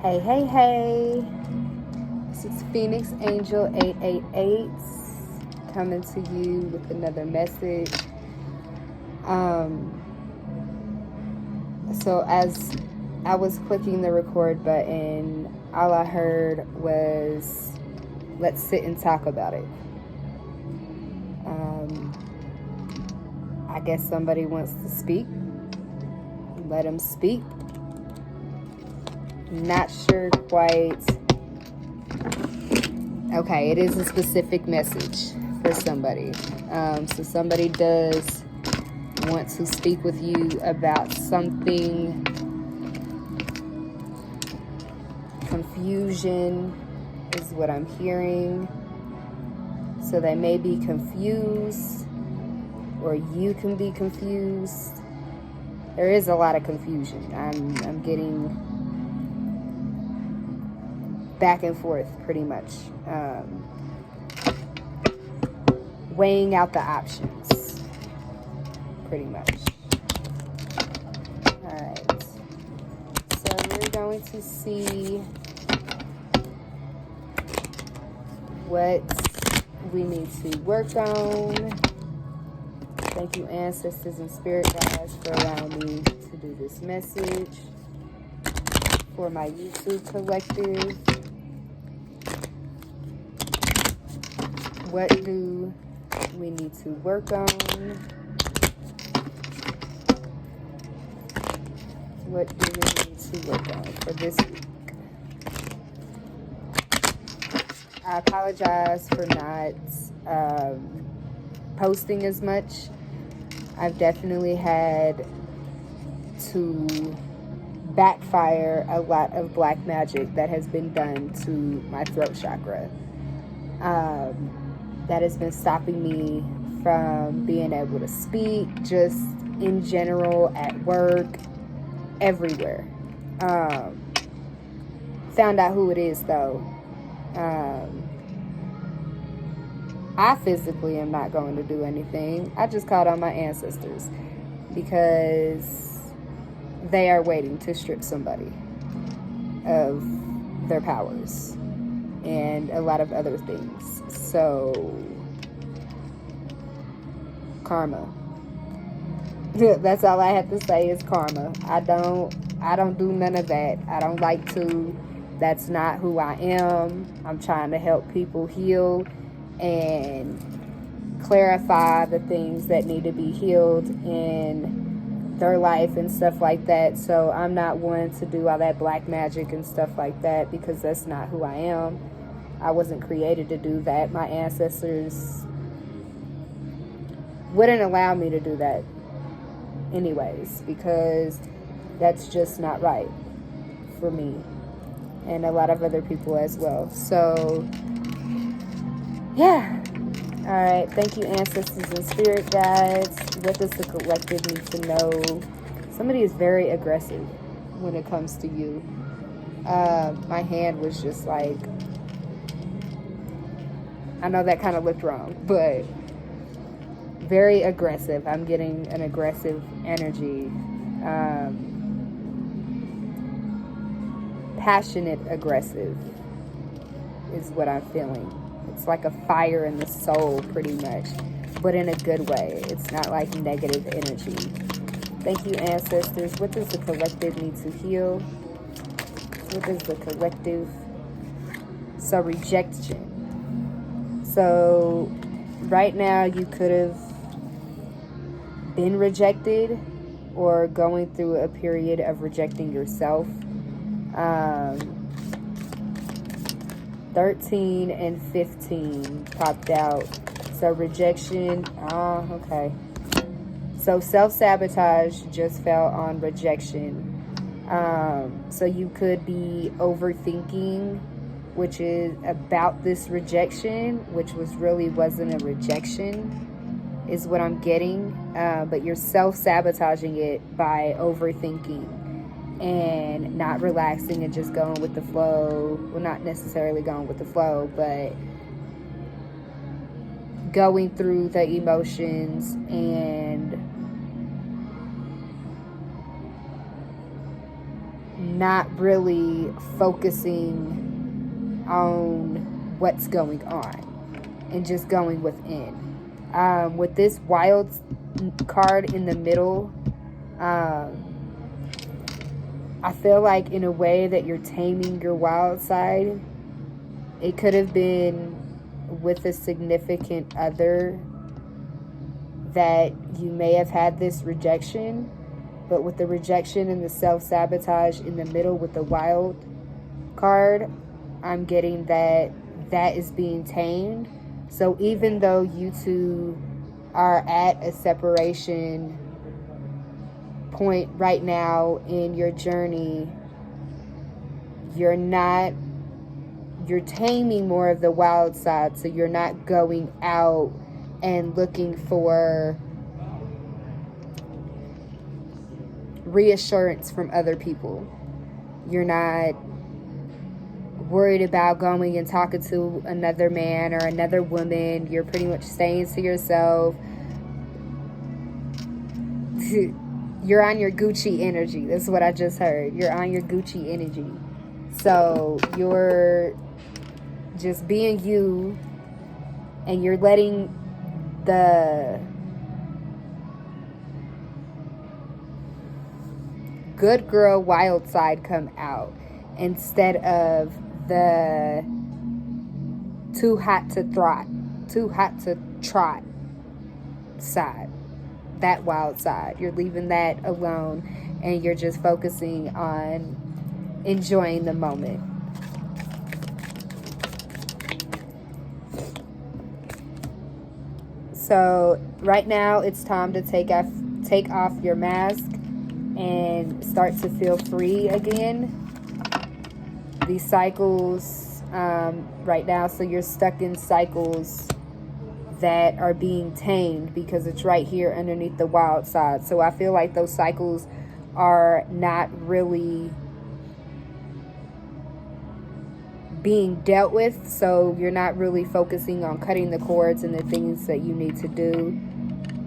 Hey, hey, hey. This is Phoenix Angel 888 coming to you with another message. So as I was clicking the record button, all I heard was, let's sit and talk about it. I guess somebody wants to speak. Let them speak. Not sure quite. Okay, it is a specific message for somebody. So somebody does want to speak with you about something. Confusion is what I'm hearing. So they may be confused, or you can be confused. There is a lot of confusion. I'm getting back and forth pretty much. Weighing out the options pretty much. Alright. So we're going to see what we need to work on. Thank you, ancestors and spirit guides, for allowing me to do this message for my YouTube collective. What do we need to work on? What do we need to work on for this week? I apologize for not posting as much. I've definitely had to backfire a lot of black magic that has been done to my throat chakra. That has been stopping me from being able to speak, just in general, at work, everywhere. Found out who it is, though. I physically am not going to do anything. I just called on my ancestors because they are waiting to strip somebody of their powers and a lot of other things. So, karma. That's all I have to say is karma. I don't do none of that. I don't like to. That's not who I am. I'm trying to help people heal and clarify the things that need to be healed in their life and stuff like that. So I'm not one to do all that black magic and stuff like that, because that's not who I am. I wasn't created to do that. My ancestors wouldn't allow me to do that anyways, because that's just not right for me and a lot of other people as well. So yeah. All right. Thank you, ancestors and spirit guides. What does the collective need to know? Somebody is very aggressive when it comes to you. My hand was just like, I know that kind of looked wrong, but very aggressive. I'm getting an aggressive energy. Passionate aggressive is what I'm feeling. It's like a fire in the soul, pretty much, but in a good way. It's not like negative energy. Thank you, ancestors. What does the collective need to heal? What does the collective? So, rejection. So, right now, you could have been rejected or going through a period of rejecting yourself. 13 and 15 popped out. So rejection. Okay. So self-sabotage just fell on rejection. So you could be overthinking, which is about this rejection, which wasn't a rejection, is what I'm getting. But you're self-sabotaging it by overthinking and not relaxing and just going with the flow. Well, not necessarily going with the flow, but going through the emotions and not really focusing on what's going on and just going within. With this wild card in the middle, I feel like in a way that you're taming your wild side. It could have been with a significant other that you may have had this rejection, but with the rejection and the self-sabotage in the middle with the wild card, I'm getting that that is being tamed. So even though you two are at a separation point right now in your journey, you're taming more of the wild side, so you're not going out and looking for reassurance from other people. You're not worried about going and talking to another man or another woman. You're pretty much staying to yourself. You're on your Gucci energy. That's what I just heard. You're on your Gucci energy. So you're just being you, and you're letting the good girl wild side come out instead of the too hot to trot side. That wild side, you're leaving that alone, and you're just focusing on enjoying the moment. So right now it's time to take off your mask and start to feel free again. These cycles right now, so you're stuck in cycles that are being tamed because it's right here underneath the wild side. So I feel like those cycles are not really being dealt with, so you're not really focusing on cutting the cords and the things that you need to do.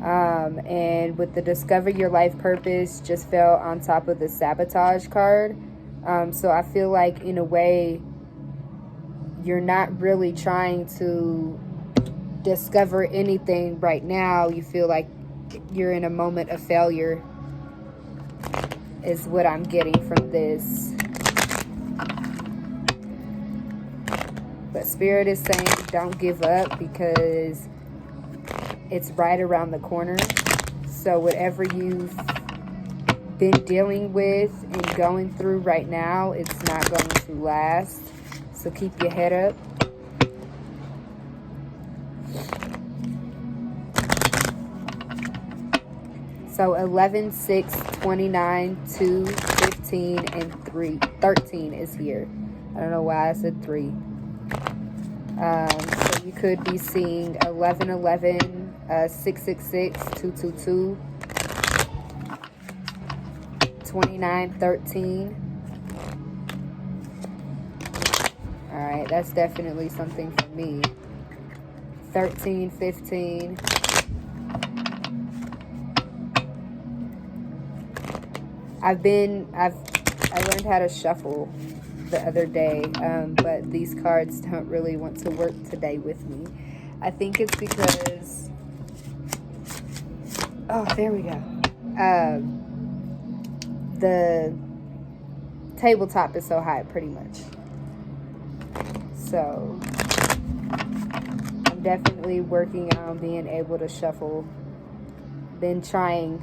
And with the discover your life purpose just fell on top of the sabotage card. So I feel like in a way you're not really trying to discover anything right now. You feel like you're in a moment of failure is what I'm getting from this. But Spirit is saying don't give up because it's right around the corner. So whatever you've been dealing with and going through right now, it's not going to last. So keep your head up. So 11, 6, 29, 2, 15, and 13 is here. I don't know why I said 3. So you could be seeing 1111, 666, 222, 2913. Alright, that's definitely something for me. 13, 15. I learned how to shuffle the other day, but these cards don't really want to work today with me. I think it's because, oh, there we go. The tabletop is so high, pretty much. So I'm definitely working on being able to shuffle. Been trying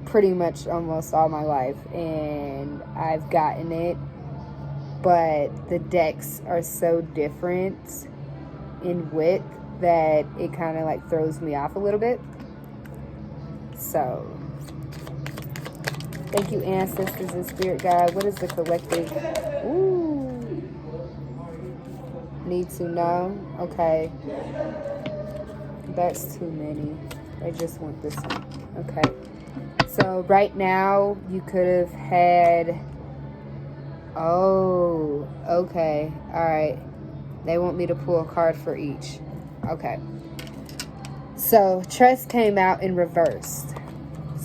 pretty much almost all my life, and I've gotten it, but the decks are so different in width that it kind of like throws me off a little bit. So thank you, ancestors and spirit guide. What is the collective? Ooh, need to know. Okay, that's too many. I just want this one. Okay, so right now you could have had, oh, okay, all right, they want me to pull a card for each. Okay, so trust came out in reversed.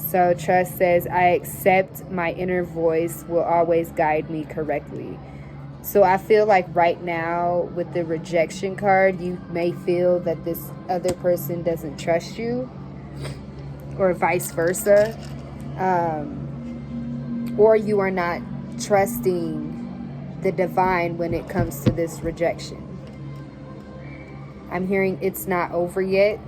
So trust says, I accept my inner voice will always guide me correctly. So I feel like right now with the rejection card, you may feel that this other person doesn't trust you, or vice versa. Or you are not trusting the divine when it comes to this rejection. I'm hearing it's not over yet.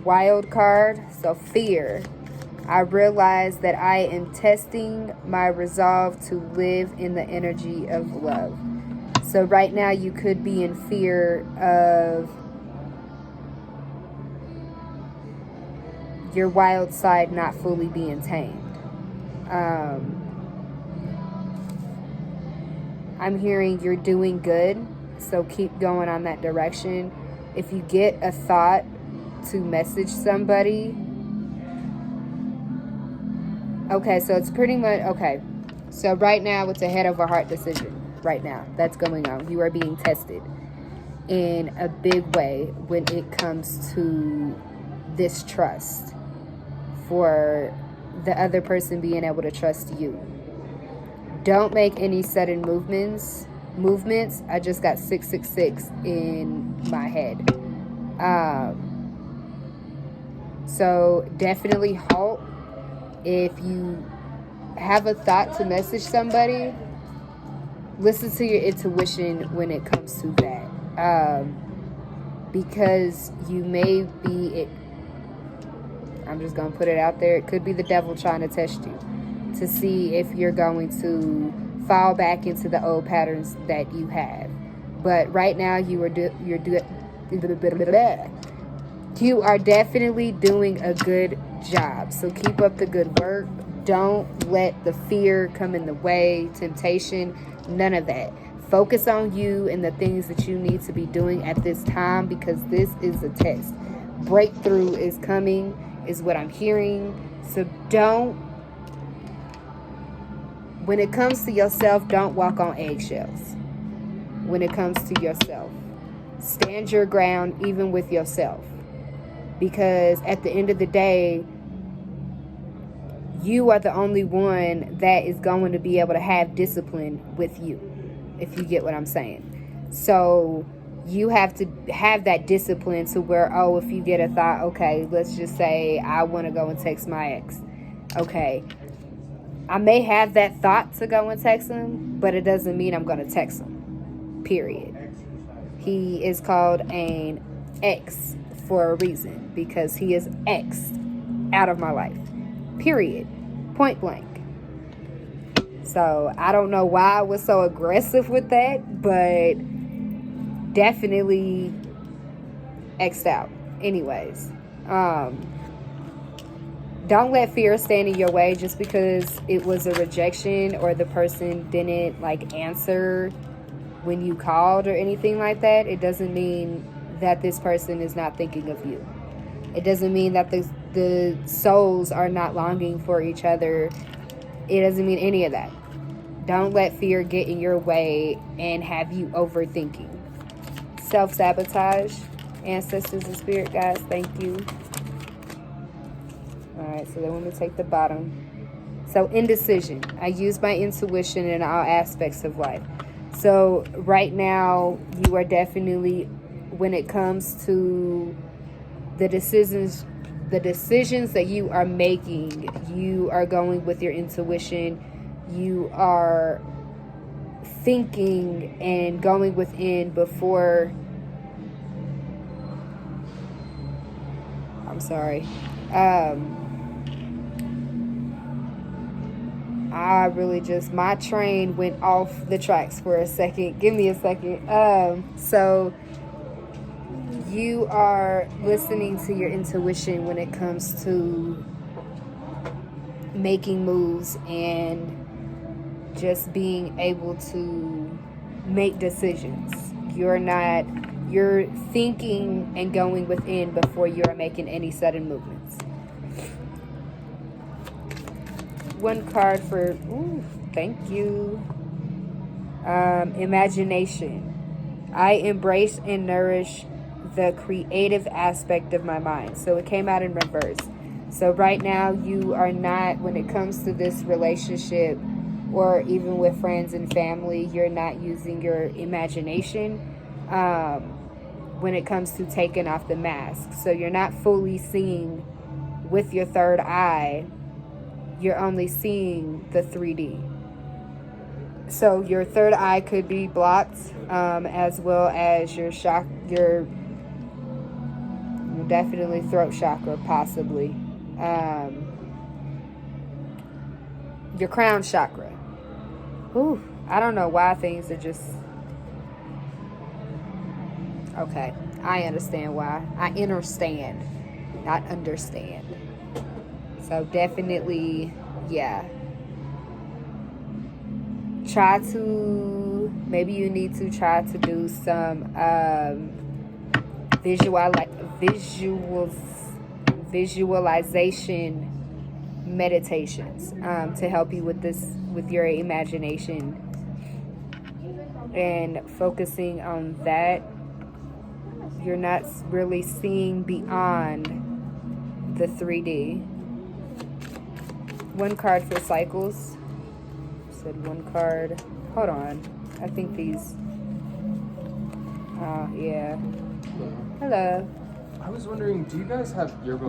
Wild card, so fear. I realize that I am testing my resolve to live in the energy of love. So right now you could be in fear of your wild side not fully being tamed. I'm hearing you're doing good, so keep going on that direction. If you get a thought to message somebody, okay, so it's pretty much, okay, so right now it's a head over heart decision. Right now, that's going on. You are being tested in a big way when it comes to this trust, for the other person being able to trust you. Don't make any sudden movements. I just got 666 in my head. So definitely halt. If you have a thought to message somebody, listen to your intuition when it comes to that. Because you may be, I'm just going to put it out there, it could be the devil trying to test you to see if you're going to fall back into the old patterns that you have. But right now you are definitely doing a good job. So keep up the good work. Don't let the fear come in the way, temptation, none of that. Focus on you and the things that you need to be doing at this time, because this is a test. Breakthrough is coming, is what I'm hearing. So when it comes to yourself, don't walk on eggshells. When it comes to yourself, stand your ground even with yourself. Because at the end of the day, you are the only one that is going to be able to have discipline with you, if you get what I'm saying. So you have to have that discipline to where, if you get a thought, okay, let's just say I want to go and text my ex. Okay, I may have that thought to go and text him, but it doesn't mean I'm going to text him, period. He is called an ex for a reason, because he is X'd out of my life, period, point blank. So I don't know why I was so aggressive with that, but definitely X'd out. Anyways, don't let fear stand in your way just because it was a rejection or the person didn't answer when you called or anything like that. It doesn't mean that this person is not thinking of you. It doesn't mean that the souls are not longing for each other. It doesn't mean any of that. Don't let fear get in your way and have you overthinking. Self-sabotage, ancestors and spirit guides, thank you. Alright, so then let me take the bottom. So indecision. I use my intuition in all aspects of life. So right now, you are definitely, when it comes to the decisions that you are making, you are going with your intuition. You are thinking and going within before, I really my train went off the tracks for a second. Give me a second. So you are listening to your intuition when it comes to making moves and just being able to make decisions. You're thinking and going within before you are making any sudden movements. One card for, thank you. Imagination. I embrace and nourish the creative aspect of my mind. So it came out in reverse. So right now you are not, when it comes to this relationship or even with friends and family, you're not using your imagination when it comes to taking off the mask. So you're not fully seeing with your third eye, you're only seeing the 3D. So your third eye could be blocked, as well as your definitely throat chakra, possibly. Your crown chakra. Ooh, I don't know why things are just... Okay, I understand why. I understand, not understand. So definitely, yeah. Try to, maybe you need to try to do some visualization meditations to help you with this, with your imagination, and focusing on that. You're not really seeing beyond the 3D. One card for cycles. Said one card. Hold on. I think these. Yeah. Hello. I was wondering, do you guys have yoga